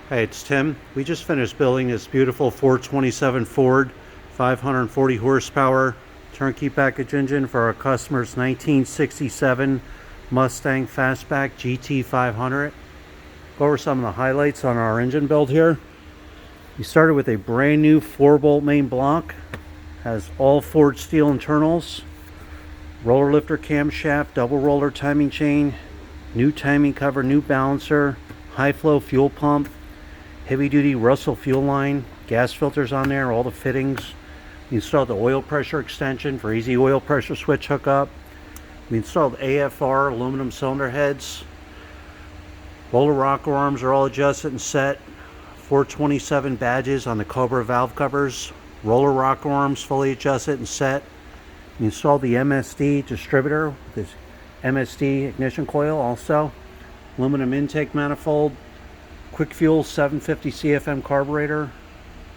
Hey, it's Tim. We just finished building this beautiful 427 Ford 540 horsepower turnkey package engine for our customer's 1967 Mustang Fastback GT500. Go over some of the highlights on our engine build here. We started with a brand new 4-bolt main block. Has all forged steel internals, roller lifter camshaft, double roller timing chain, new timing cover, new balancer, high flow fuel pump, heavy duty Russell fuel line, gas filters on there, all the fittings. We installed the oil pressure extension for easy oil pressure switch hookup. We installed AFR aluminum cylinder heads. Roller rocker arms are all adjusted and set. 427 badges on the Cobra valve covers. Roller rocker arms fully adjusted and set. We installed the MSD distributor with this MSD ignition coil also. Aluminum intake manifold. Quick fuel 750 CFM carburetor.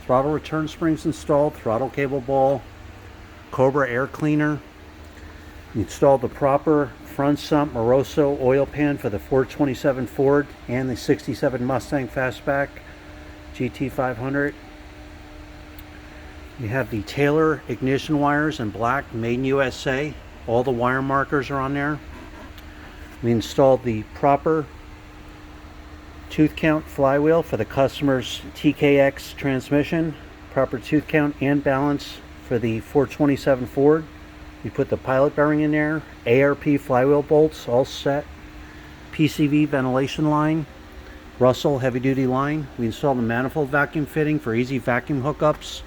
Throttle return springs installed. Throttle cable ball. Cobra air cleaner. We installed the proper front sump Moroso oil pan for the 427 Ford and the 67 Mustang Fastback GT500. We have the Taylor ignition wires in black, made in USA. All the wire markers are on there. We installed the proper tooth count flywheel for the customer's TKX transmission. Proper tooth count and balance for the 427 Ford. We put the pilot bearing in there. ARP flywheel bolts all set. PCV ventilation line. Russell heavy duty line. We installed the manifold vacuum fitting for easy vacuum hookups.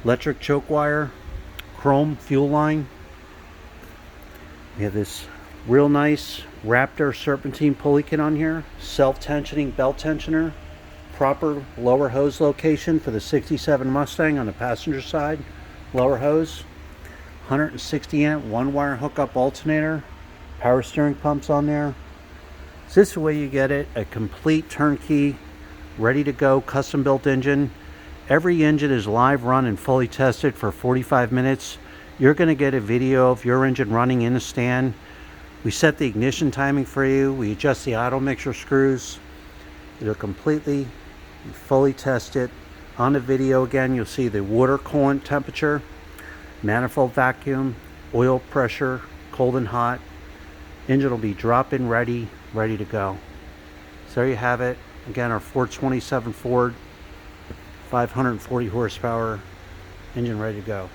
Electric choke wire. Chrome fuel line. We have this real nice Raptor serpentine pulley kit on here. Self-tensioning belt tensioner. Proper lower hose location for the 67 Mustang on the passenger side. Lower hose. 160 amp one wire hookup alternator. Power steering pumps on there. So this is the way you get it. A complete turnkey, ready to go, custom built engine. Every engine is live run and fully tested for 45 minutes. You're going to get a video of your engine running in the stand. We set the ignition timing for you. We adjust the auto mixture screws. It'll completely, fully test it. On the video again, you'll see the water coolant temperature, manifold vacuum, oil pressure, cold and hot. Engine will be drop-in ready to go. So there you have it. Again, our 427 Ford, 540 horsepower, engine ready to go.